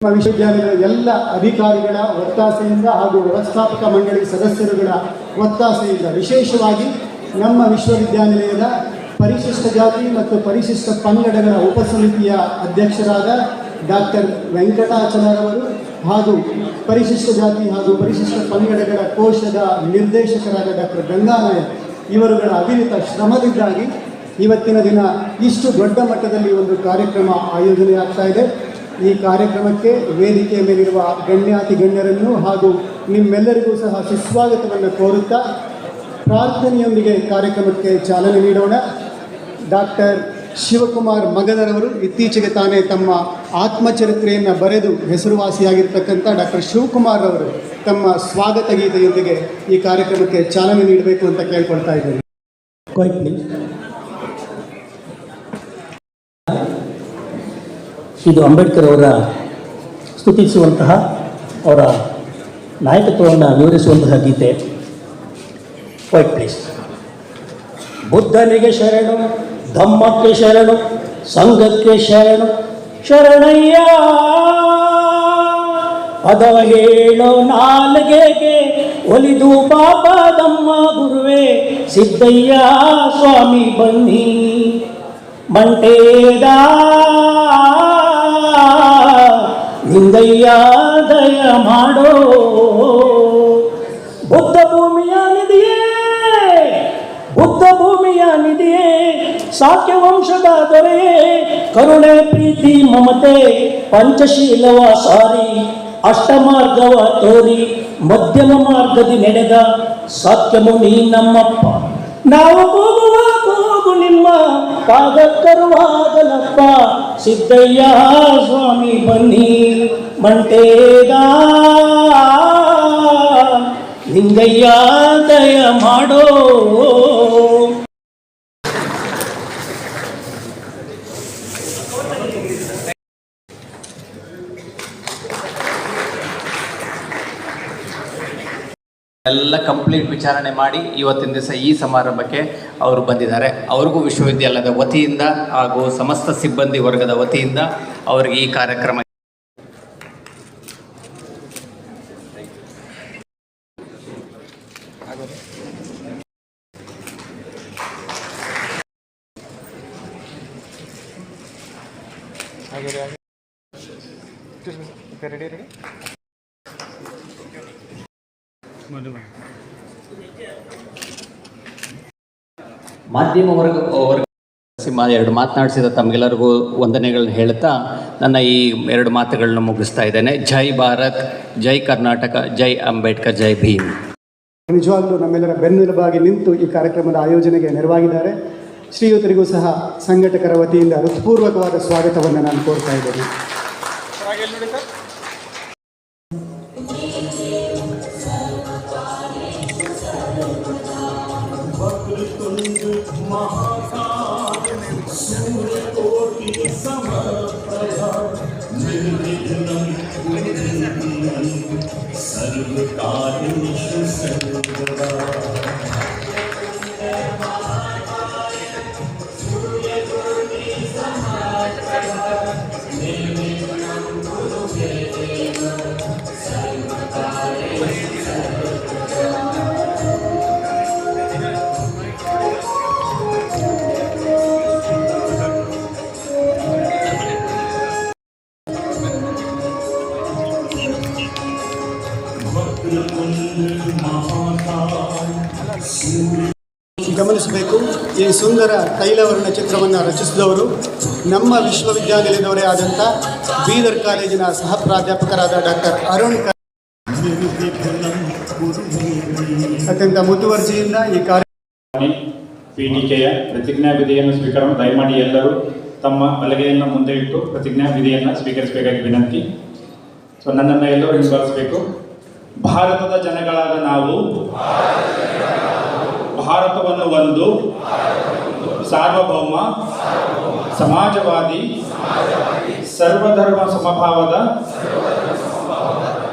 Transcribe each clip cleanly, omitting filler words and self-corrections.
ವಿಶ್ವವಿದ್ಯಾಲಯದ ಎಲ್ಲ ಅಧಿಕಾರಿಗಳ ಒತ್ತಾಸೆಯಿಂದ ಹಾಗೂ ವ್ಯವಸ್ಥಾಪಕ ಮಂಡಳಿ ಸದಸ್ಯರುಗಳ ಒತ್ತಾಸೆಯಿಂದ ವಿಶೇಷವಾಗಿ ನಮ್ಮ ವಿಶ್ವವಿದ್ಯಾನಿಲಯದ ಪರಿಶಿಷ್ಟ ಜಾತಿ ಮತ್ತು ಪರಿಶಿಷ್ಟ ಪಂಗಡಗಳ ಉಪಸಮಿತಿಯ ಅಧ್ಯಕ್ಷರಾದ ಡಾಕ್ಟರ್ ವೆಂಕಟಾಚಲರವರು ಹಾಗೂ ಪರಿಶಿಷ್ಟ ಜಾತಿ ಹಾಗೂ ಪರಿಶಿಷ್ಟ ಪಂಗಡಗಳ ಕೋಶದ ನಿರ್ದೇಶಕರಾದ ಡಾಕ್ಟರ್ ಗಂಗಾನಾಯಕ್ ಇವರುಗಳ ಅವಿರತ ಶ್ರಮದಿಂದಾಗಿ ಇವತ್ತಿನ ದಿನ ಇಷ್ಟು ದೊಡ್ಡ ಮಟ್ಟದಲ್ಲಿ ಒಂದು ಕಾರ್ಯಕ್ರಮ ಆಯೋಜನೆ ಆಗ್ತಾ ಇದೆ. ಈ ಕಾರ್ಯಕ್ರಮಕ್ಕೆ ವೇದಿಕೆಯ ಮೇಲಿರುವ ಗಣ್ಯಾತಿ ಗಣ್ಯರನ್ನು ಹಾಗೂ ನಿಮ್ಮೆಲ್ಲರಿಗೂ ಸಹ ಸುಸ್ವಾಗತವನ್ನು ಕೋರುತ್ತಾ ಪ್ರಾರ್ಥನೆಯೊಂದಿಗೆ ಕಾರ್ಯಕ್ರಮಕ್ಕೆ ಚಾಲನೆ ನೀಡೋಣ. ಡಾಕ್ಟರ್ ಶಿವಕುಮಾರ್ ಮಗದರವರು ಇತ್ತೀಚೆಗೆ ತಾನೇ ತಮ್ಮ ಆತ್ಮಚರಿತ್ರೆಯನ್ನು ಬರೆದು ಹೆಸರುವಾಸಿಯಾಗಿರ್ತಕ್ಕಂಥ ಡಾಕ್ಟರ್ ಶಿವಕುಮಾರ್ ಅವರು ತಮ್ಮ ಸ್ವಾಗತ ಗೀತೆಯೊಂದಿಗೆ ಈ ಕಾರ್ಯಕ್ರಮಕ್ಕೆ ಚಾಲನೆ ನೀಡಬೇಕು ಅಂತ ಕೇಳ್ಕೊಳ್ತಾ ಇದ್ದೇನೆ. ಇದು ಅಂಬೇಡ್ಕರ್ ಅವರ ಸ್ತುತಿಸುವಂತಹ ಅವರ ನಾಯಕತ್ವವನ್ನು ವಿವರಿಸುವಂತಹ ಗೀತೆ. Quite please. ಬುದ್ಧನಿಗೆ ಶರಣು, ಧಮ್ಮಕ್ಕೆ ಶರಣು, ಸಂಘಕ್ಕೆ ಶರಣು, ಶರಣಯ್ಯ ಪದ ಹೇಳೋ ನಾಲ್ಗೆಗೆ ಒಲಿದು ಪಾಪ ದಮ್ಮ ಗುರುವೇ ಸಿದ್ದಯ್ಯ ಸ್ವಾಮಿ ಬನ್ನಿ ಮಂಟೇದ ನಿಂದಯ್ಯ ದಯ ಮಾಡೋ. ಬುದ್ಧ ಭೂಮಿಯ ನಿಧಿಯೇ, ಬುದ್ಧ ಭೂಮಿಯ ನಿಧಿಯೇ, ಸಾಕ್ಯ ವಂಶದ ದೊರೆಯೇ, ಕರುಣೆ ಪ್ರೀತಿ ಮಮತೆ ಪಂಚಶೀಲವ ಸಾರಿ ಅಷ್ಟಮಾರ್ಗವ ತೋರಿ ಮಧ್ಯಮ ಮಾರ್ಗದಿ ನಡೆದ ಸತ್ಯಮುನಿ ನಮ್ಮಪ್ಪ. ನಾವು ಕೂಗುವ ಕೂಗು ನಿಮ್ಮ ಪಾದಕ್ಕರುವಾಗಲಪ್ಪ ಸಿದ್ದಯ್ಯ ಸ್ವಾಮಿ ಬನ್ನಿ ಮಂಟೇದ ಲಿಂಗಯ್ಯ ದಯ ಮಾಡೋ. ಎಲ್ಲ ಕಂಪ್ಲೀಟ್ ವಿಚಾರಣೆ ಮಾಡಿ ಇವತ್ತಿನ ದಿವಸ ಈ ಸಮಾರಂಭಕ್ಕೆ ಅವರು ಬಂದಿದ್ದಾರೆ. ಅವ್ರಿಗೂ ವಿಶ್ವವಿದ್ಯಾಲಯದ ವತಿಯಿಂದ ಹಾಗೂ ಸಮಸ್ತ ಸಿಬ್ಬಂದಿ ವರ್ಗದ ವತಿಯಿಂದ ಅವರಿಗೆ ಈ ಕಾರ್ಯಕ್ರಮ ಮಾಧ್ಯಮ ವರ್ಗ ಎರಡು ಮಾತನಾಡಿಸಿದ ತಮಗೆಲ್ಲರಿಗೂ ವಂದನೆಗಳನ್ನ ಹೇಳ್ತಾ ನನ್ನ ಈ ಎರಡು ಮಾತುಗಳನ್ನ ಮುಗಿಸ್ತಾ ಇದ್ದೇನೆ. ಜೈ ಭಾರತ್, ಜೈ ಕರ್ನಾಟಕ, ಜೈ ಅಂಬೇಡ್ಕರ್, ಜೈ ಭೀಮ್. ನಿಜವಾಗ್ಲೂ ನಮ್ಮೆಲ್ಲರ ಬೆನ್ನೆಲುಬಾಗಿ ನಿಂತು ಈ ಕಾರ್ಯಕ್ರಮದ ಆಯೋಜನೆಗೆ ನೆರವಾಗಿದ್ದಾರೆ. ಶ್ರೀಯುತರಿಗೂ ಸಹ ಸಂಘಟಕರ ವತಿಯಿಂದ ಹೃತ್ಪೂರ್ವಕವಾದ ಸ್ವಾಗತವನ್ನು ನಾನು ಕೋರ್ತಾ ಇದ್ದೇನೆ. ಗಮನಿಸಬೇಕು, ಈ ಸುಂದರ ತೈಲವರ್ಣ ಚಿತ್ರವನ್ನು ರಚಿಸಿದವರು ನಮ್ಮ ವಿಶ್ವವಿದ್ಯಾನಿಲಯದವರೇ ಆದಂಥ ಬೀದರ್ ಕಾಲೇಜಿನ ಸಹ ಪ್ರಾಧ್ಯಾಪಕರಾದ ಡಾಕ್ಟರ್ ಅರುಣ್. ಅತ್ಯಂತ ಮುತುವರ್ಜಿಯಿಂದ ಈ ಪೀಠಿಕೆಯ ಪ್ರತಿಜ್ಞಾ ವಿಧಿಯನ್ನು ಸ್ವೀಕಾರ ದಯಮಾಡಿ ಎಲ್ಲರೂ ತಮ್ಮ ಬಲಗೈಯನ್ನು ಮುಂದೆ ಇಟ್ಟು ಪ್ರತಿಜ್ಞಾ ವಿಧಿಯನ್ನು ಸ್ವೀಕರಿಸಬೇಕಾಗಿ ವಿನಂತಿ. ನನ್ನನ್ನು ಎಲ್ಲರೂ ಹಿಂಬಾಲಿಸಬೇಕು. ಭಾರತದ ಜನಗಳಾದ ನಾವು ಭಾರತವನ್ನು ಒಂದು ಸಾರ್ವಭೌಮ ಸಮಾಜವಾದಿ ಸರ್ವಧರ್ಮ ಸಮಭಾವದ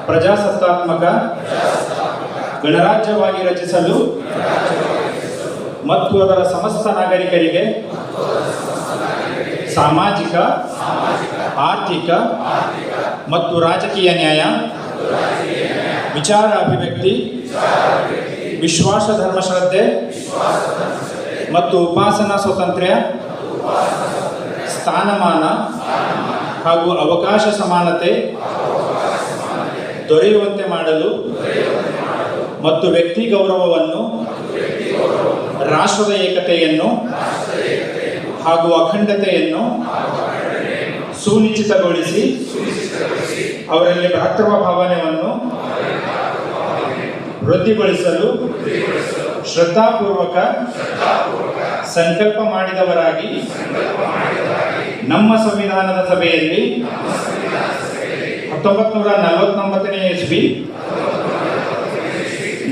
ಪ್ರಜಾಸತ್ತಾತ್ಮಕ ಗಣರಾಜ್ಯವಾಗಿ ರಚಿಸಲು ಮತ್ತು ಅದರ ಸಮಸ್ತ ನಾಗರಿಕರಿಗೆ ಸಾಮಾಜಿಕ, ಆರ್ಥಿಕ ಮತ್ತು ರಾಜಕೀಯ ನ್ಯಾಯ, ವಿಚಾರ ಅಭಿವ್ಯಕ್ತಿ, ವಿಶ್ವಾಸ ಧರ್ಮಶ್ರದ್ಧೆ ಮತ್ತು ಉಪಾಸನಾ ಸ್ವಾತಂತ್ರ್ಯ, ಸ್ಥಾನಮಾನ ಹಾಗೂ ಅವಕಾಶ ಸಮಾನತೆ ದೊರೆಯುವಂತೆ ಮಾಡಲು ಮತ್ತು ವ್ಯಕ್ತಿ ಗೌರವವನ್ನು, ರಾಷ್ಟ್ರದ ಏಕತೆಯನ್ನು ಹಾಗೂ ಅಖಂಡತೆಯನ್ನು ಸುನಿಶ್ಚಿತಗೊಳಿಸಿ ಅವರಲ್ಲಿ ಭ್ರಾತೃತ್ವ ಭಾವನೆಯನ್ನು ವೃದ್ಧಿಗೊಳಿಸಲು ಶ್ರದ್ಧಾಪೂರ್ವಕ ಸಂಕಲ್ಪ ಮಾಡಿದವರಾಗಿ ನಮ್ಮ ಸಂವಿಧಾನದ ಸಭೆಯಲ್ಲಿ 1949ನೇ ಇಸ್ವಿ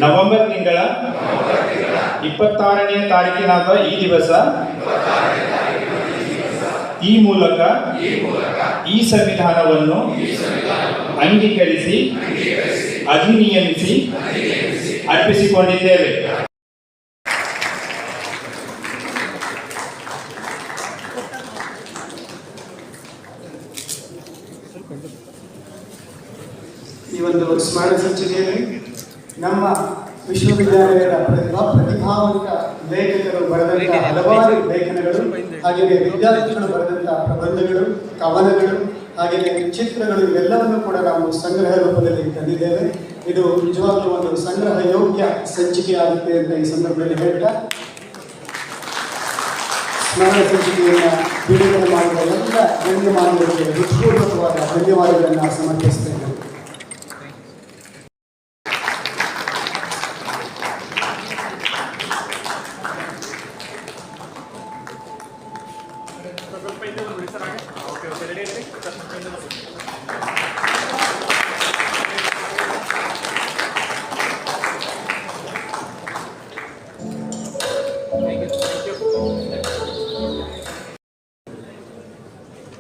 ನವೆಂಬರ್ ತಿಂಗಳ 26ನೇ ತಾರೀಕಿನಾದ ಈ ದಿವಸ ಈ ಮೂಲಕ ಈ ಸಂವಿಧಾನವನ್ನು ಅಂಗೀಕರಿಸಿ ಅಧಿನಿಯಮಿಸಿ ಅರ್ಪಿಸಿಕೊಂಡಿದ್ದೇವೆ. ಈ ಒಂದು ಸ್ಮರಣ ಸಂಚಿಕೆಯಲ್ಲಿ ನಮ್ಮ ವಿಶ್ವವಿದ್ಯಾಲಯದ ಪ್ರತಿಭಾವಂತ ಲೇಖಕರು ಬರೆದಂತಹ ಹಲವಾರು ಲೇಖನಗಳು, ಹಾಗೆಯೇ ವಿದ್ಯಾರ್ಥಿಗಳು ಬರೆದಂತಹ ಪ್ರಬಂಧಗಳು, ಕವನಗಳು, ಹಾಗೆಯೇ ಚಿತ್ರಗಳು ಇವೆಲ್ಲವನ್ನು ಕೂಡ ನಾವು ಸಂಗ್ರಹ ರೂಪದಲ್ಲಿ ತಂದಿದ್ದೇವೆ. ಇದು ನಿಜವಾಗ್ಲೂ ಒಂದು ಸಂಗ್ರಹ ಯೋಗ್ಯ ಸಂಚಿಕೆಯಾಗುತ್ತೆ ಅಂತ ಈ ಸಂದರ್ಭದಲ್ಲಿ ಹೇಳ್ತಾ, ಸ್ಮರಣ ಸಂಚಿಕೆಯನ್ನು ಬಿಡುಗಡೆ ಮಾಡುವ ಎಲ್ಲ ಗಣ್ಯಮಾನ್ಯರಿಗೆ ಹೃತ್ಪೂರ್ವಕವಾದ ಧನ್ಯವಾದಗಳನ್ನು ಸಮರ್ಪಿಸ್ತೇನೆ.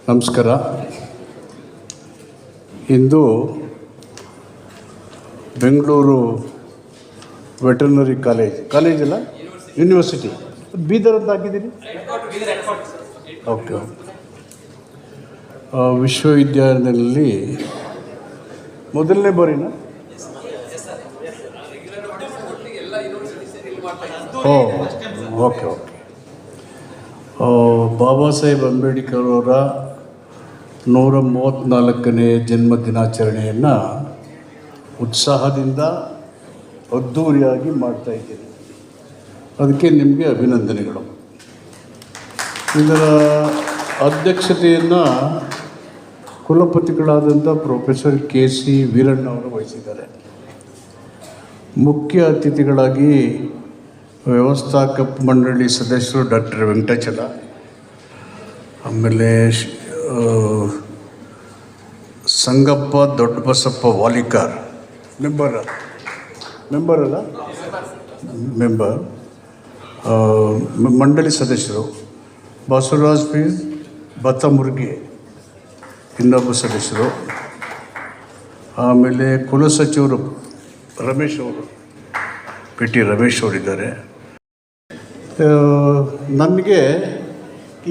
ನಮಸ್ಕಾರ. ಇಂದು ಬೆಂಗಳೂರು ವೆಟರ್ನರಿ ಕಾಲೇಜಲ್ಲ, ಯೂನಿವರ್ಸಿಟಿ ಬೀದರ್ ಅಂತ ಹಾಕಿದ್ದೀರಿ. ಓಕೆ. ವಿಶ್ವವಿದ್ಯಾಲಯದಲ್ಲಿ ಮೊದಲನೇ ಬಾರಿನ ಓಕೆ. ಬಾಬಾ ಸಾಹೇಬ್ ಅಂಬೇಡ್ಕರ್ ಅವರ 134ನೇ ಜನ್ಮ ದಿನಾಚರಣೆಯನ್ನು ಉತ್ಸಾಹದಿಂದ ಅದ್ಧೂರಿಯಾಗಿ ಮಾಡ್ತಾಯಿದ್ದೀನಿ. ಅದಕ್ಕೆ ನಿಮಗೆ ಅಭಿನಂದನೆಗಳು. ಇದರ ಅಧ್ಯಕ್ಷತೆಯನ್ನು ಕುಲಪತಿಗಳಾದಂಥ ಪ್ರೊಫೆಸರ್ KC ವೀರಣ್ಣ ಅವರು ವಹಿಸಿದ್ದಾರೆ. ಮುಖ್ಯ ಅತಿಥಿಗಳಾಗಿ ವ್ಯವಸ್ಥಾಪಕ ಮಂಡಳಿ ಸದಸ್ಯರು ಡಾಕ್ಟರ್ ವೆಂಕಟಾಚಲ, ಆಮೇಲೆ ಸಂಗಪ್ಪ ದೊಡ್ಡಬಸಪ್ಪ ವಾಲಿಕಾರ್, ಮೆಂಬರ್ ಮಂಡಳಿ ಸದಸ್ಯರು, ಬಸವರಾಜ್ ಫೀಸ್ ಬತ್ತಮುರ್ಗಿ ಇನ್ನೊಬ್ಬ ಸದಸ್ಯರು, ಆಮೇಲೆ ಕುಲಸಚಿವರು ರಮೇಶ್ ಅವರು, PT ರಮೇಶ್ ಅವರಿದ್ದಾರೆ. ನನಗೆ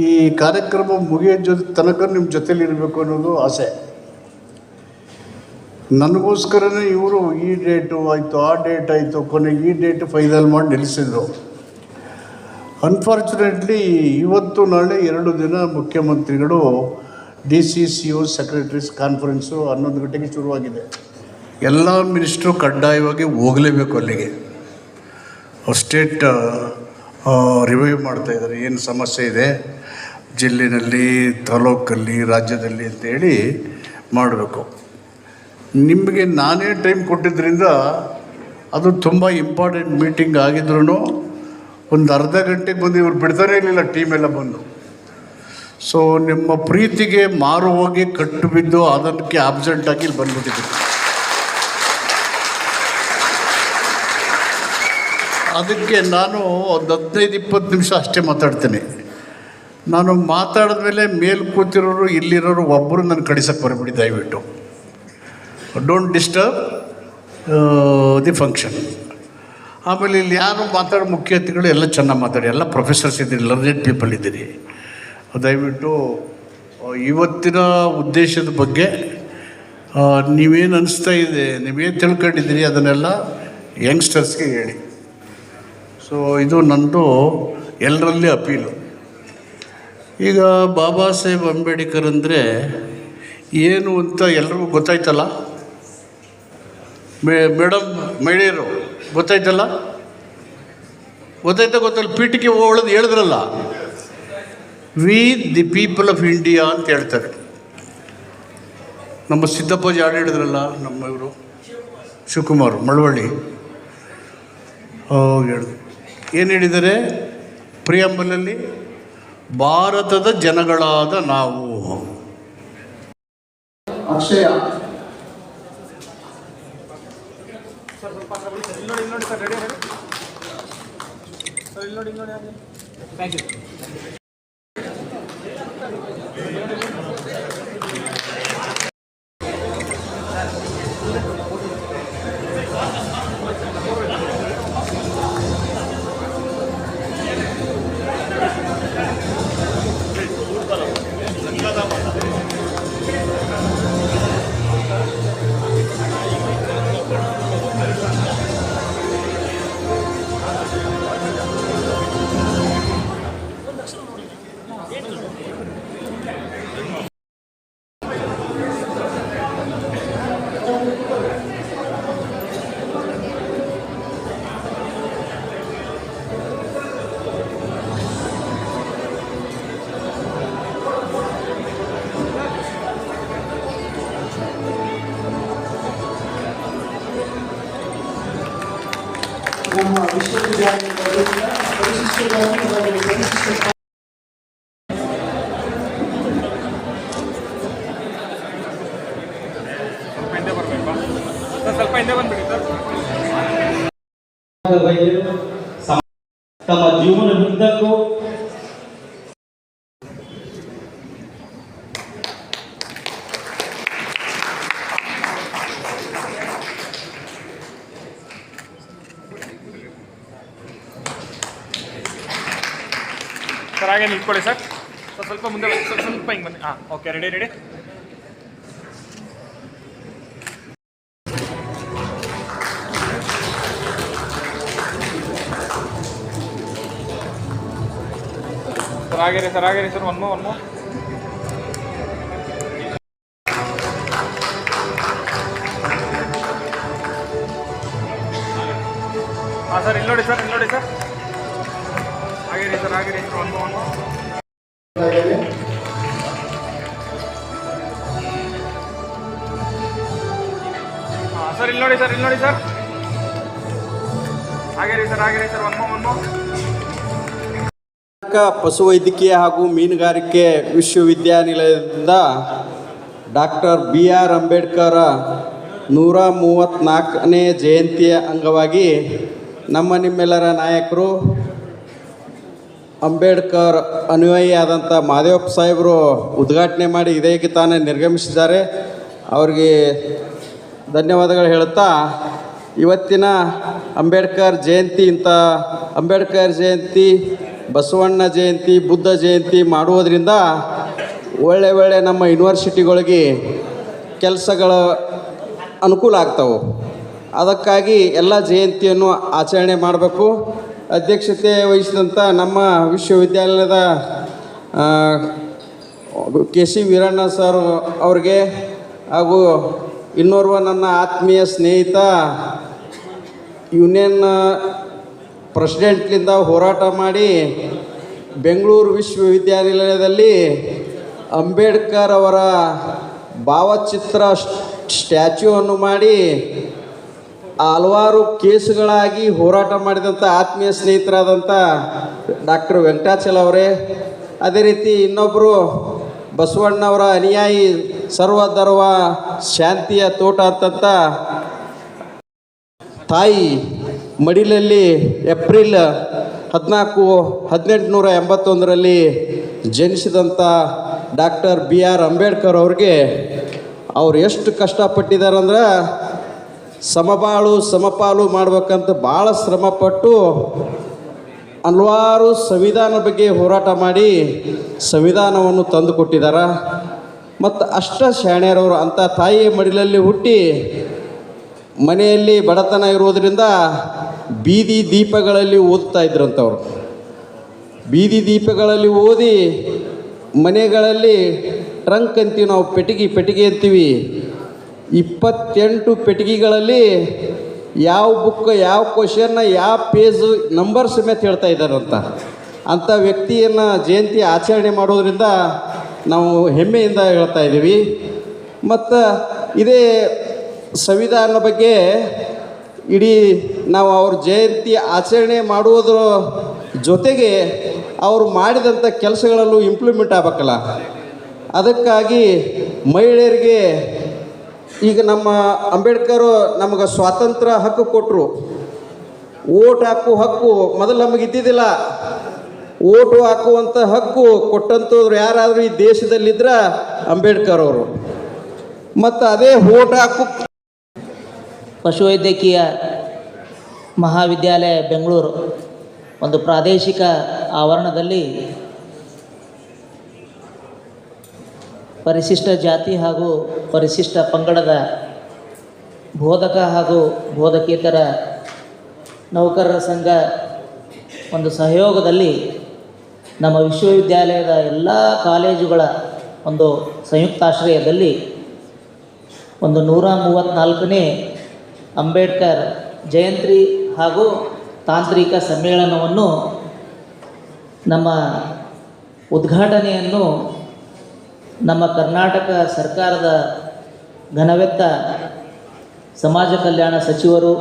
ಈ ಕಾರ್ಯಕ್ರಮ ಮುಗಿಯೋ ತನಕ ನಿಮ್ಮ ಜೊತೆಲಿರಬೇಕು ಅನ್ನೋದು ಆಸೆ. ನನಗೋಸ್ಕರನೇ ಇವರು ಈ ಡೇಟು ಆಯಿತು, ಆ ಡೇಟ್ ಆಯಿತು, ಕೊನೆಗೆ ಈ ಡೇಟ್ ಫೈನಲ್ ಮಾಡಿ ನಿಲ್ಲಿಸಿದರು. ಅನ್ಫಾರ್ಚುನೇಟ್ಲಿ ಇವತ್ತು ನಾಳೆ 2 ದಿನ ಮುಖ್ಯಮಂತ್ರಿಗಳು DCCO ಸೆಕ್ರೆಟರೀಸ್ ಕಾನ್ಫರೆನ್ಸು 11 ಗಂಟೆಗೆ ಶುರುವಾಗಿದೆ. ಎಲ್ಲ ಮಿನಿಸ್ಟ್ರು ಕಡ್ಡಾಯವಾಗಿ ಹೋಗಲೇಬೇಕು ಅಲ್ಲಿಗೆ. ಸ್ಟೇಟ್ ರಿವ್ಯೂ ಮಾಡ್ತಾಯಿದ್ದಾರೆ, ಏನು ಸಮಸ್ಯೆ ಇದೆ ಜಿಲ್ಲೆಯಲ್ಲಿ, ತಾಲೂಕಲ್ಲಿ, ರಾಜ್ಯದಲ್ಲಿ ಅಂತೇಳಿ ಮಾಡಬೇಕು. ನಿಮಗೆ ನಾನೇ ಟೈಮ್ ಕೊಟ್ಟಿದ್ದರಿಂದ ಅದು ತುಂಬ ಇಂಪಾರ್ಟೆಂಟ್ ಮೀಟಿಂಗ್ ಆಗಿದ್ರೂ ಒಂದು ಅರ್ಧ ಗಂಟೆಗೆ ಬಂದು ಇವ್ರು ಬಿಡ್ತಾನೇ ಇರಲಿಲ್ಲ, ಟೀಮ್ ಎಲ್ಲ ಬಂದು. ಸೊ ನಿಮ್ಮ ಪ್ರೀತಿಗೆ ಮಾರು ಹೋಗಿ ಕಟ್ಟು ಬಿದ್ದು ಅದಕ್ಕೆ ಆಬ್ಸೆಂಟಾಗಿ ಇಲ್ಲಿ ಬಂದ್ಬಿಟ್ಟಿದ್ದೀವಿ. ಅದಕ್ಕೆ ನಾನು ಒಂದು 15-20 ನಿಮಿಷ ಅಷ್ಟೇ ಮಾತಾಡ್ತೇನೆ. ನಾನು ಮಾತಾಡಿದ ಮೇಲೆ ಮೇಲೆ ಕೂತಿರೋರು ಇಲ್ಲಿರೋರು ಒಬ್ಬರು ನನ್ನ ಕಳಿಸಕ್ಕೆ ಬರಬಿಡಿ ದಯವಿಟ್ಟು. Don't disturb the function. ಆಮೇಲೆ ಇಲ್ಲಿ ಯಾರು ಮಾತಾಡೋ ಮುಖ್ಯ ಅತಿಥಿಗಳು ಎಲ್ಲ ಚೆನ್ನಾಗಿ ಮಾತಾಡಿ, ಎಲ್ಲ ಪ್ರೊಫೆಸರ್ಸ್ ಇದ್ದೀರಿ, ಲರ್ನೆಡ್ ಪೀಪಲ್ ಇದ್ದೀರಿ. ದಯವಿಟ್ಟು ಇವತ್ತಿನ ಉದ್ದೇಶದ ಬಗ್ಗೆ ನೀವೇನು ಅನಿಸ್ತಾ ಇದೆ, ನೀವೇನು ತಿಳ್ಕೊಂಡಿದ್ದೀರಿ ಅದನ್ನೆಲ್ಲ ಯಂಗ್ಸ್ಟರ್ಸ್ಗೆ ಹೇಳಿ. ಸೊ ಇದು ನಂದು ಎಲ್ಲರಲ್ಲಿ ಅಪೀಲು. ಈಗ ಬಾಬಾ ಸಾಹೇಬ್ ಅಂಬೇಡ್ಕರ್ ಅಂದರೆ ಏನು ಅಂತ ಎಲ್ರಿಗೂ ಗೊತ್ತಾಯ್ತಲ್ಲ ಮೇಡಮ್, ಮಹಿಳೆಯರು ಗೊತ್ತಾಯ್ತಲ್ಲ, ಗೊತ್ತಲ್ಲ. ಪೀಠಿಕೆ ಒಳದು ಹೇಳಿದ್ರಲ್ಲ, V the people of India ಅಂತ ಹೇಳ್ತಾರೆ. ನಮ್ಮ ಸಿದ್ದಪ್ಪಾಜಿ ಹಾಡು ಹೇಳಿದ್ರಲ್ಲ, ನಮ್ಮ ಇವರು ಶಿವಕುಮಾರ್ ಮಳವಳ್ಳಿ ಹೇಳಿದ್ರು. ಏನು ಹೇಳಿದ್ದಾರೆ ಪ್ರಿಯಂಬಲಲ್ಲಿ? ಭಾರತದ ಜನಗಳಾದ ನಾವು. ಅಕ್ಷಯ ನಮ್ಮ ವಿಶ್ವವಿದ್ಯಾಲಯದ ಪರಿಶಿಷ್ಟ ಜಾತಿ ಹಾಗೂ ಪರಿಶಿಷ್ಟ ಸ್ವಲ್ಪ ಹಿಂದೆ ಬಂದ್ಬಿಡಿ ಸರ್. ತಮ್ಮ ಜೀವನದುದ್ದಕ್ಕೂ ಸರ್ ಹಾಗೆ ನಿಂತ್ಕೊಳ್ಳಿ ಸರ್. ಸ್ವಲ್ಪ ಮುಂದೆ ಬನ್ನಿ, ಸ್ವಲ್ಪ ಹಿಂಗೆ ಬನ್ನಿ. ಹಾಂ, ಓಕೆ, ರೆಡಿ. ಸರ್ ಹಾಗೆ ಸರ್ ಒನ್ ಮೋ ಹಾಂ ಸರ್, ಇಲ್ಲಿ ನೋಡಿ ಸರ್ ಹಾಗೆ ಸರ್ ಒನ್ ಮೋ ಹಾಂ ಸರ್, ಇಲ್ಲಿ ನೋಡಿ ಸರ್ ಹಾಗೆ ಸರ್ ಒನ್ ಮೋ ಪಶುವೈದ್ಯಕೀಯ ಹಾಗೂ ಮೀನುಗಾರಿಕೆ ವಿಶ್ವವಿದ್ಯಾನಿಲಯದಿಂದ ಡಾಕ್ಟರ್ BR ಅಂಬೇಡ್ಕರ್ 134ನೇ ಜಯಂತಿಯ ಅಂಗವಾಗಿ ನಿಮ್ಮೆಲ್ಲರ ನಾಯಕರು ಅಂಬೇಡ್ಕರ್ ಅನುಯಾಯಿಯಾದಂಥ ಮಾದೇವಪ್ಪ ಸಾಹೇಬರು ಉದ್ಘಾಟನೆ ಮಾಡಿ ಇದಕ್ಕೆ ತಾನೇ ನಿರ್ಗಮಿಸಿದ್ದಾರೆ. ಅವರಿಗೆ ಧನ್ಯವಾದಗಳು ಹೇಳುತ್ತಾ, ಇವತ್ತಿನ ಅಂಬೇಡ್ಕರ್ ಜಯಂತಿ ಬಸವಣ್ಣ ಜಯಂತಿ, ಬುದ್ಧ ಜಯಂತಿ ಮಾಡುವುದರಿಂದ ಒಳ್ಳೆ ನಮ್ಮ ಯೂನಿವರ್ಸಿಟಿಗಳಿಗೆ ಕೆಲಸಗಳ ಅನುಕೂಲ ಆಗ್ತವೆ. ಅದಕ್ಕಾಗಿ ಎಲ್ಲ ಜಯಂತಿಯನ್ನು ಆಚರಣೆ ಮಾಡಬೇಕು. ಅಧ್ಯಕ್ಷತೆ ವಹಿಸಿದಂಥ ನಮ್ಮ ವಿಶ್ವವಿದ್ಯಾಲಯದ KC ವೀರಣ್ಣ ಸರ್ ಅವ್ರಿಗೆ ಹಾಗೂ ಇನ್ನೋರ್ವ ನನ್ನ ಆತ್ಮೀಯ ಸ್ನೇಹಿತ ಯೂನಿಯನ್ ಪ್ರೆಸಿಡೆಂಟ್ಲಿಂದ ಹೋರಾಟ ಮಾಡಿ ಬೆಂಗಳೂರು ವಿಶ್ವವಿದ್ಯಾನಿಲಯದಲ್ಲಿ ಅಂಬೇಡ್ಕರ್ ಅವರ ಭಾವಚಿತ್ರ ಸ್ಟ್ಯಾಚ್ಯೂವನ್ನು ಮಾಡಿ ಹಲವಾರು ಕೇಸುಗಳಾಗಿ ಹೋರಾಟ ಮಾಡಿದಂಥ ಆತ್ಮೀಯ ಸ್ನೇಹಿತರಾದಂಥ ಡಾಕ್ಟರ್ ವೆಂಕಟಾಚಲ ಅವರೇ, ಅದೇ ರೀತಿ ಇನ್ನೊಬ್ಬರು ಬಸವಣ್ಣವರ ಅನುಯಾಯಿ ಸರ್ವಧರ್ಮ ಶಾಂತಿಯ ತೋಟ ಅಂತಂತ ತಾಯಿ ಮಡಿಲಲ್ಲಿ ಏಪ್ರಿಲ್ 14, 1881ರಲ್ಲಿ ಜನಿಸಿದಂಥ ಡಾಕ್ಟರ್ BR ಅಂಬೇಡ್ಕರ್ ಅವ್ರಿಗೆ ಅವ್ರು ಎಷ್ಟು ಕಷ್ಟಪಟ್ಟಿದ್ದಾರಂದ್ರೆ ಸಮಬಾಳು ಸಮಪಾಲು ಮಾಡ್ಬೇಕಂತ ಭಾಳ ಶ್ರಮಪಟ್ಟು ಹಲವಾರು ಸಂವಿಧಾನ ಬಗ್ಗೆ ಹೋರಾಟ ಮಾಡಿ ಸಂವಿಧಾನವನ್ನು ತಂದು ಕೊಟ್ಟಿದ್ದಾರೆ. ಮತ್ತು ಅಷ್ಟ ಶಾಣ್ಯರವರು ಅಂಥ ತಾಯಿಯ ಮಡಿಲಲ್ಲಿ ಹುಟ್ಟಿ ಮನೆಯಲ್ಲಿ ಬಡತನ ಇರೋದರಿಂದ ಬೀದಿ ದೀಪಗಳಲ್ಲಿ ಓದ್ತಾ ಇದ್ರಂಥವ್ರು. ಬೀದಿ ದೀಪಗಳಲ್ಲಿ ಓದಿ ಮನೆಗಳಲ್ಲಿ ಟ್ರಂಕ್ ಅಂತೀವಿ ನಾವು, ಪೆಟ್ಟಿಗೆ ಅಂತೀವಿ. 28 ಪೆಟ್ಟಿಗೆಗಳಲ್ಲಿ ಯಾವ ಬುಕ್, ಯಾವ ಕ್ವಶನ್ನ, ಯಾವ ಪೇಜು, ನಂಬರ್ ಸಮೇತ ಹೇಳ್ತಾ ಇದ್ದಾರಂತ. ಅಂಥ ವ್ಯಕ್ತಿಯನ್ನು ಜಯಂತಿ ಆಚರಣೆ ಮಾಡೋದ್ರಿಂದ ನಾವು ಹೆಮ್ಮೆಯಿಂದ ಹೇಳ್ತಾ ಇದ್ದೀವಿ. ಮತ್ತು ಇದೇ ಸಂವಿಧಾನ ಬಗ್ಗೆ ಇಡೀ ನಾವು ಅವ್ರ ಜಯಂತಿ ಆಚರಣೆ ಮಾಡುವುದರ ಜೊತೆಗೆ ಅವರು ಮಾಡಿದಂಥ ಕೆಲಸಗಳಲ್ಲೂ ಇಂಪ್ಲಿಮೆಂಟ್ ಆಗಬೇಕಲ್ಲ. ಅದಕ್ಕಾಗಿ ಮಹಿಳೆಯರಿಗೆ ಈಗ ನಮ್ಮ ಅಂಬೇಡ್ಕರು ನಮಗೆ ಸ್ವಾತಂತ್ರ್ಯ ಹಕ್ಕು ಕೊಟ್ಟರು. ಓಟ್ ಹಾಕೋ ಹಕ್ಕು ಮೊದಲು ನಮಗೆ ಇದ್ದಿದ್ದಿಲ್ಲ. ಓಟು ಹಾಕುವಂಥ ಹಕ್ಕು ಕೊಟ್ಟಂಥವ್ರು ಯಾರಾದರೂ ಈ ದೇಶದಲ್ಲಿದ್ದರೆ ಅಂಬೇಡ್ಕರ್ ಅವರು. ಮತ್ತು ಅದೇ ಓಟ್ ಹಾಕು ಪಶುವೈದ್ಯಕೀಯ ಮಹಾವಿದ್ಯಾಲಯ ಬೆಂಗಳೂರು ಒಂದು ಪ್ರಾದೇಶಿಕ ಆವರಣದಲ್ಲಿ ಪರಿಶಿಷ್ಟ ಜಾತಿ ಹಾಗೂ ಪರಿಶಿಷ್ಟ ಪಂಗಡದ ಬೋಧಕ ಹಾಗೂ ಬೋಧಕೇತರ ನೌಕರರ ಸಂಘ ಒಂದು ಸಹಯೋಗದಲ್ಲಿ ನಮ್ಮ ವಿಶ್ವವಿದ್ಯಾಲಯದ ಎಲ್ಲ ಕಾಲೇಜುಗಳ ಒಂದು ಸಂಯುಕ್ತಾಶ್ರಯದಲ್ಲಿ ಒಂದು 134ನೇ ಅಂಬೇಡ್ಕರ್ ಜಯಂತಿ ಹಾಗೂ ತಾಂತ್ರಿಕ ಸಮ್ಮೇಳನವನ್ನು ನಮ್ಮ ಉದ್ಘಾಟನೆಯನ್ನು ನಮ್ಮ ಕರ್ನಾಟಕ ಸರ್ಕಾರದ ಘನವೆತ್ತ ಸಮಾಜ ಕಲ್ಯಾಣ ಸಚಿವರು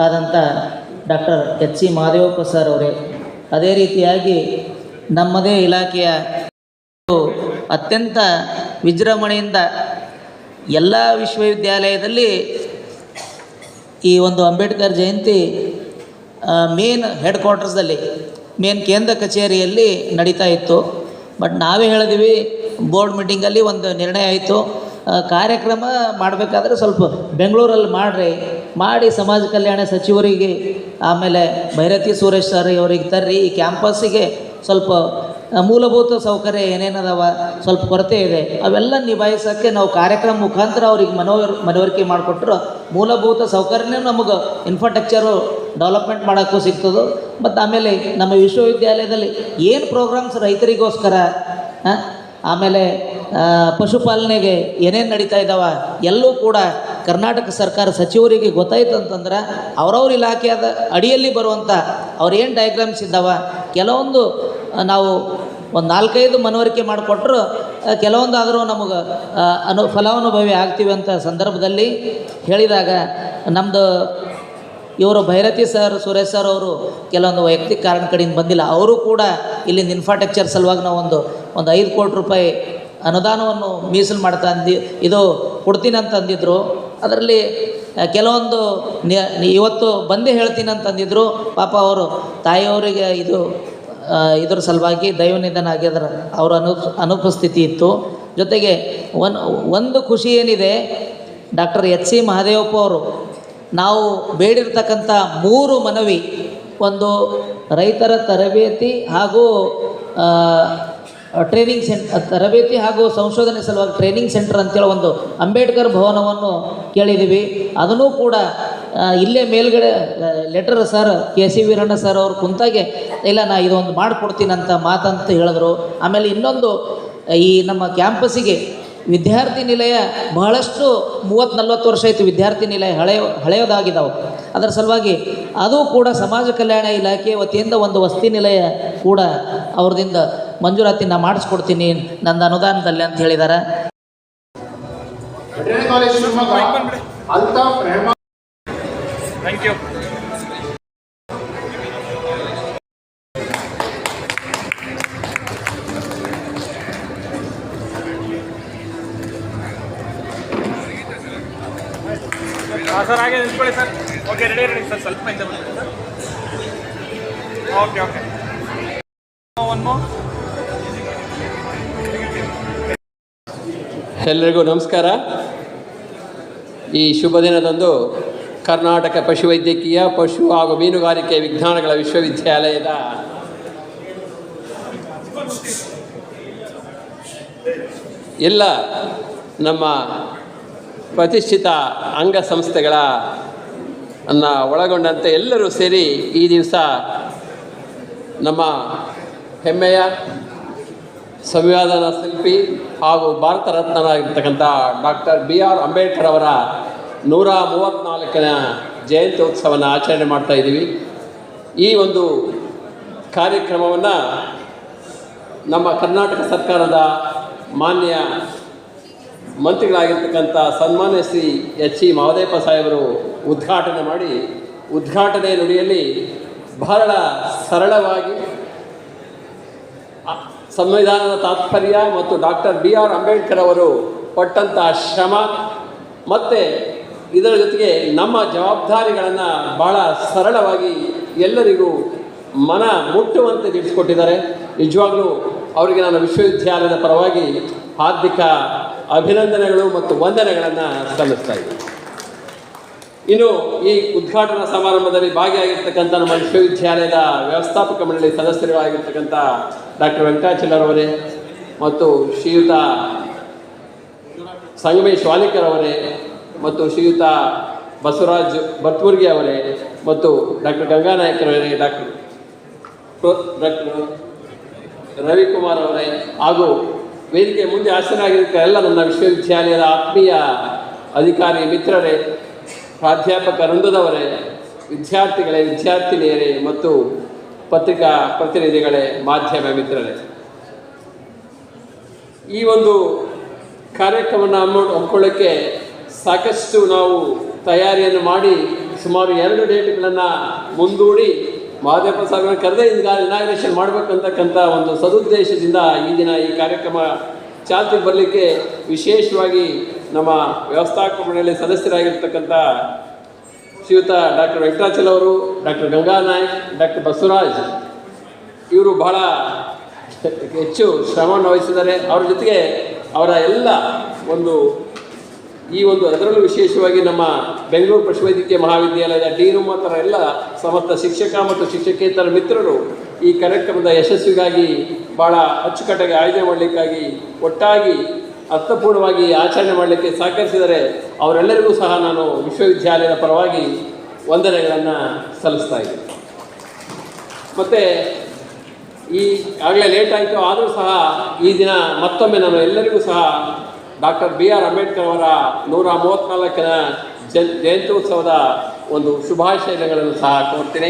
ಆದಂಥ ಡಾಕ್ಟರ್ ಎಚ್.ಸಿ. ಮಹದೇವಪ್ಪ ಸರ್ ಅವರೇ, ಅದೇ ರೀತಿಯಾಗಿ ನಮ್ಮದೇ ಇಲಾಖೆಯ ಅತ್ಯಂತ ವಿಜೃಂಭಣೆಯಿಂದ ಎಲ್ಲ ವಿಶ್ವವಿದ್ಯಾಲಯದಲ್ಲಿ ಈ ಒಂದು Ambedkar Jayanti main head ಕ್ವಾರ್ಟರ್ಸ್ದಲ್ಲಿ, main ಕೇಂದ್ರ ಕಚೇರಿಯಲ್ಲಿ ನಡೀತಾ ಇತ್ತು. ಬಟ್ ನಾವೇ ಹೇಳಿದ್ವಿ, ಬೋರ್ಡ್ ಮೀಟಿಂಗಲ್ಲಿ ಒಂದು ನಿರ್ಣಯ ಆಯಿತು, ಕಾರ್ಯಕ್ರಮ ಮಾಡಬೇಕಾದ್ರೆ ಸ್ವಲ್ಪ ಬೆಂಗಳೂರಲ್ಲಿ ಮಾಡಿ ಸಮಾಜ ಕಲ್ಯಾಣ ಸಚಿವರಿಗೆ ಆಮೇಲೆ ಭೈರತಿ ಸುರೇಶ್ ಸರ್ ಅವರಿಗೆ ತರ್ರಿ, ಈ ಕ್ಯಾಂಪಸ್ಸಿಗೆ ಸ್ವಲ್ಪ ಮೂಲಭೂತ ಸೌಕರ್ಯ ಏನೇನದಾವ ಸ್ವಲ್ಪ ಕೊರತೆ ಇದೆ, ಅವೆಲ್ಲ ನಿಭಾಯಿಸೋಕ್ಕೆ ನಾವು ಕಾರ್ಯಕ್ರಮ ಮುಖಾಂತರ ಅವ್ರಿಗೆ ಮನವರಿಕೆ ಮಾಡಿಕೊಟ್ರು ಮೂಲಭೂತ ಸೌಕರ್ಯನೇ ನಮಗೆ ಇನ್ಫ್ರಾಸ್ಟ್ರಕ್ಚರು ಡೆವಲಪ್ಮೆಂಟ್ ಮಾಡೋಕ್ಕೂ ಸಿಗ್ತದೆ. ಮತ್ತು ಆಮೇಲೆ ನಮ್ಮ ವಿಶ್ವವಿದ್ಯಾಲಯದಲ್ಲಿ ಏನು ಪ್ರೋಗ್ರಾಮ್ಸ್ ರೈತರಿಗೋಸ್ಕರ, ಆಮೇಲೆ ಪಶುಪಾಲನೆಗೆ ಏನೇನು ನಡೀತಾ ಇದ್ದಾವೆ ಎಲ್ಲವೂ ಕೂಡ ಕರ್ನಾಟಕ ಸರ್ಕಾರ ಸಚಿವರಿಗೆ ಗೊತ್ತಾಯ್ತು ಅಂತಂದ್ರೆ ಅವ್ರವ್ರ ಇಲಾಖೆಯಾದ ಅಡಿಯಲ್ಲಿ ಬರುವಂಥ ಅವ್ರೇನು ಡಯಾಗ್ರಾಮ್ಸ್ ಇದ್ದಾವೆ ಕೆಲವೊಂದು ನಾವು ಒಂದು 4-5 ಮನವರಿಕೆ ಮಾಡಿಕೊಟ್ರು ಕೆಲವೊಂದಾದರೂ ನಮಗೆ ಫಲಾನುಭವಿ ಆಗ್ತೀವಿ ಅಂತ ಸಂದರ್ಭದಲ್ಲಿ ಹೇಳಿದಾಗ ನಮ್ಮದು ಇವರು ಭೈರತಿ ಸರ್, ಸುರೇಶ್ ಸರ್ ಅವರು ಕೆಲವೊಂದು ವೈಯಕ್ತಿಕ ಕಾರಣ ಕಡೆಯಿಂದ ಬಂದಿಲ್ಲ. ಅವರು ಕೂಡ ಇಲ್ಲಿಂದ ಇನ್ಫ್ರಾಸ್ಟ್ರಕ್ಚರ್ ಸಲುವಾಗಿ ನಾವು ಒಂದು 5 ಕೋಟಿ ರೂಪಾಯಿ ಅನುದಾನವನ್ನು ಮೀಸಲು ಮಾಡ್ತಾ ಇದು ಕೊಡ್ತೀನಿ ಅಂತ ಅಂದಿದ್ರು. ಅದರಲ್ಲಿ ಕೆಲವೊಂದು ಇವತ್ತು ಬಂದೇ ಹೇಳ್ತೀನಿ ಅಂತಂದಿದ್ರು. ಪಾಪ ಅವರು ತಾಯಿಯವರಿಗೆ ಇದ್ರ ಸಲುವಾಗಿ ದೈವನಿಧನ ಆಗಿದ್ರೆ ಅವರ ಅನುಪಸ್ಥಿತಿ ಇತ್ತು. ಜೊತೆಗೆ ಒಂದು ಖುಷಿ ಏನಿದೆ, ಡಾಕ್ಟರ್ ಎಚ್.ಸಿ. ಮಹದೇವಪ್ಪ ಅವರು ನಾವು ಬೇಡಿರ್ತಕ್ಕಂಥ 3 ಮನವಿ, ಒಂದು ರೈತರ ತರಬೇತಿ ಹಾಗೂ ತರಬೇತಿ ಹಾಗೂ ಸಂಶೋಧನೆ ಸಲುವಾಗಿ ಟ್ರೈನಿಂಗ್ ಸೆಂಟರ್ ಅಂತೇಳಿ ಒಂದು ಅಂಬೇಡ್ಕರ್ ಭವನವನ್ನು ಕೇಳಿದ್ದೀವಿ. ಅದನ್ನು ಕೂಡ ಇಲ್ಲೇ ಮೇಲ್ಗಡೆ letter sir KC. Veeranna sir ಅವರು ಕುಂತಾಗೆ ಇಲ್ಲ ನಾ ಇದೊಂದು ಮಾಡಿಕೊಡ್ತೀನಂತ ಮಾತಂತ ಹೇಳಿದ್ರು. ಆಮೇಲೆ ಇನ್ನೊಂದು ಈ ನಮ್ಮ ಕ್ಯಾಂಪಸ್ಸಿಗೆ ವಿದ್ಯಾರ್ಥಿ ನಿಲಯ ಬಹಳಷ್ಟು 30-40 ವರ್ಷ ಆಯಿತು ವಿದ್ಯಾರ್ಥಿ ನಿಲಯ ಹಳೆಯದಾಗಿದ್ದಾವೆ. ಅದರ ಸಲುವಾಗಿ ಅದು ಕೂಡ ಸಮಾಜ ಕಲ್ಯಾಣ ಇಲಾಖೆ ವತಿಯಿಂದ ಒಂದು ವಸತಿ ನಿಲಯ ಕೂಡ ಅವ್ರದಿಂದ ಮಂಜೂರಾತಿ ನಾ ಮಾಡಿಸ್ಕೊಡ್ತೀನಿ ನನ್ನ ಅನುದಾನದಲ್ಲಿ ಅಂತ ಹೇಳಿದ್ದಾರೆ. Thank you. ಸರ್ ಹಾಗೆ ನಿಂತ್ಕೊಳ್ಳಿ ಸರ್. ಓಕೆ, ರೆಡಿ ಸರ್, ಸ್ವಲ್ಪ ಹಿಂದೆ ಬನ್ನಿ ಸರ್. Okay one more. ಎಲ್ಲರಿಗೂ ನಮಸ್ಕಾರ. ಈ ಶುಭ ದಿನದಂದು ಕರ್ನಾಟಕ ಪಶುವೈದ್ಯಕೀಯ ಪಶು ಹಾಗೂ ಮೀನುಗಾರಿಕೆ ವಿಜ್ಞಾನಗಳ ವಿಶ್ವವಿದ್ಯಾಲಯದ ಎಲ್ಲ ನಮ್ಮ ಪ್ರತಿಷ್ಠಿತ ಅಂಗಸಂಸ್ಥೆಗಳ ಒಳಗೊಂಡಂತೆ ಎಲ್ಲರೂ ಸೇರಿ ಈ ದಿವಸ ನಮ್ಮ ಹೆಮ್ಮೆಯ ಸಂವಿಧಾನ ಶಿಲ್ಪಿ ಹಾಗೂ ಭಾರತ ರತ್ನರಾಗಿರ್ತಕ್ಕಂಥ ಡಾಕ್ಟರ್ BR ಅಂಬೇಡ್ಕರ್ ಅವರ 134ನೇ ಜಯಂತ್ಯೋತ್ಸವವನ್ನು ಆಚರಣೆ ಮಾಡ್ತಾ ಇದ್ದೀವಿ. ಈ ಒಂದು ಕಾರ್ಯಕ್ರಮವನ್ನು ನಮ್ಮ ಕರ್ನಾಟಕ ಸರ್ಕಾರದ ಮಾನ್ಯ ಮಂತ್ರಿಗಳಾಗಿರ್ತಕ್ಕಂಥ ಸನ್ಮಾನ್ಯ ಶ್ರೀ H.E. ಮಹದೇವಪ್ಪ ಸಾಹೇಬರು ಉದ್ಘಾಟನೆ ಮಾಡಿ, ಉದ್ಘಾಟನೆ ನುಡಿಯಲ್ಲಿ ಬಹಳ ಸರಳವಾಗಿ ಸಂವಿಧಾನದ ತಾತ್ಪರ್ಯ ಮತ್ತು ಡಾಕ್ಟರ್ BR ಅಂಬೇಡ್ಕರ್ ಅವರು ಪಟ್ಟಂಥ ಶ್ರಮ ಮತ್ತು ಇದರ ಜೊತೆಗೆ ನಮ್ಮ ಜವಾಬ್ದಾರಿಗಳನ್ನು ಬಹಳ ಸರಳವಾಗಿ ಎಲ್ಲರಿಗೂ ಮನ ಮುಟ್ಟುವಂತೆ ತಿಳಿಸಿಕೊಟ್ಟಿದ್ದಾರೆ. ನಿಜವಾಗಲೂ ಅವರಿಗೆ ನಾನು ವಿಶ್ವವಿದ್ಯಾಲಯದ ಪರವಾಗಿ ಹಾರ್ದಿಕ ಅಭಿನಂದನೆಗಳು ಮತ್ತು ವಂದನೆಗಳನ್ನು ಸಲ್ಲಿಸ್ತಾ ಇದ್ದೀನಿ. ಇನ್ನು ಈ ಉದ್ಘಾಟನಾ ಸಮಾರಂಭದಲ್ಲಿ ಭಾಗಿಯಾಗಿರ್ತಕ್ಕಂಥ ನಮ್ಮ ವಿಶ್ವವಿದ್ಯಾಲಯದ ವ್ಯವಸ್ಥಾಪಕ ಮಂಡಳಿ ಸದಸ್ಯರಾಗಿರ್ತಕ್ಕಂಥ ಡಾಕ್ಟರ್ ವೆಂಕಟಾಚಲರವರೇ ಮತ್ತು ಶ್ರೀಯುತ ಸಂಗಮೇಶ್ ವಾಲಿಕರ್ ಅವರೇ ಮತ್ತು ಶ್ರೀಯುತ ಬಸವರಾಜ್ ಬರ್ತೂರ್ಗಿ ಅವರೇ ಮತ್ತು ಡಾಕ್ಟರ್ ಗಂಗಾನಾಯಕರವರೇ, ಡಾಕ್ಟರ್ ರವಿಕುಮಾರ್ ಅವರೇ ಹಾಗೂ ವೇದಿಕೆ ಮುಂದೆ ಹಾಸನಾಗಿರುವ ಎಲ್ಲ ನನ್ನ ವಿಶ್ವವಿದ್ಯಾಲಯದ ಆತ್ಮೀಯ ಅಧಿಕಾರಿ ಮಿತ್ರರೇ, ಪ್ರಾಧ್ಯಾಪಕ ವೃಂದದವರೇ, ವಿದ್ಯಾರ್ಥಿಗಳೇ, ವಿದ್ಯಾರ್ಥಿನಿಯರೇ ಮತ್ತು ಪತ್ರಿಕಾ ಪ್ರತಿನಿಧಿಗಳೇ, ಮಾಧ್ಯಮ ಮಿತ್ರರೇ, ಈ ಒಂದು ಕಾರ್ಯಕ್ರಮವನ್ನು ಹಮ್ಮಿಕೊಳ್ಳೋಕ್ಕೆ ಸಾಕಷ್ಟು ನಾವು ತಯಾರಿಯನ್ನು ಮಾಡಿ ಸುಮಾರು 2 ಡೇಟ್ಗಳನ್ನು ಮುಂದೂಡಿ ಮಹದೇವಪ್ಪ ಸಾಹೇಬರನ್ನು ಕರೆದೇ ಇನಾಗ್ರೇಷನ್ ಮಾಡಬೇಕಂತಕ್ಕಂಥ ಒಂದು ಸದುದ್ದೇಶದಿಂದ ಈ ದಿನ ಈ ಕಾರ್ಯಕ್ರಮ ಚಾಲ್ತಿಗೆ ಬರಲಿಕ್ಕೆ ವಿಶೇಷವಾಗಿ ನಮ್ಮ ವ್ಯವಸ್ಥಾಪಕ ಮಂಡಳಿ ಸದಸ್ಯರಾಗಿರ್ತಕ್ಕಂಥ ಶ್ರೀಯುತ ಡಾಕ್ಟರ್ ವೆಂಕಟಾಚಲ ಅವರು, ಡಾಕ್ಟರ್ ಗಂಗಾನಾಯಕ್, ಡಾಕ್ಟರ್ ಬಸವರಾಜ್ ಇವರು ಬಹಳ ಹೆಚ್ಚು ಶ್ರಮವನ್ನು ವಹಿಸಿದ್ದಾರೆ. ಅವರ ಜೊತೆಗೆ ಅವರ ಎಲ್ಲ ಈ ಒಂದು ಅದರಲ್ಲೂ ವಿಶೇಷವಾಗಿ ನಮ್ಮ ಬೆಂಗಳೂರು ಪಶುವೈದ್ಯಕೀಯ ಮಹಾವಿದ್ಯಾಲಯದ ಡೀನು ಮತ್ತು ಎಲ್ಲ ಸಮರ್ಥ ಶಿಕ್ಷಕ ಮತ್ತು ಶಿಕ್ಷಕೇತರ ಮಿತ್ರರು ಈ ಕಾರ್ಯಕ್ರಮದ ಯಶಸ್ವಿಗಾಗಿ ಭಾಳ ಅಚ್ಚುಕಟ್ಟಾಗಿ ಆಯೋಜನೆ ಮಾಡಲಿಕ್ಕಾಗಿ ಒಟ್ಟಾಗಿ ಅರ್ಥಪೂರ್ಣವಾಗಿ ಆಚರಣೆ ಮಾಡಲಿಕ್ಕೆ ಸಹಕರಿಸಿದರೆ ಅವರೆಲ್ಲರಿಗೂ ಸಹ ನಾನು ವಿಶ್ವವಿದ್ಯಾಲಯದ ಪರವಾಗಿ ವಂದನೆಗಳನ್ನು ಸಲ್ಲಿಸ್ತಾ ಇದ್ದೀನಿ. ಮತ್ತು ಆಗಲೇ ಲೇಟ್ ಆಯಿತು, ಆದರೂ ಸಹ ಈ ದಿನ ಮತ್ತೊಮ್ಮೆ ನಾನು ಎಲ್ಲರಿಗೂ ಸಹ ಡಾಕ್ಟರ್ BR ಅಂಬೇಡ್ಕರ್ ಅವರ 134ನೇ ಜಯಂತ್ಯೋತ್ಸವದ ಒಂದು ಶುಭಾಶಯಗಳನ್ನು ಸಹ ಕೋರ್ತೀನಿ.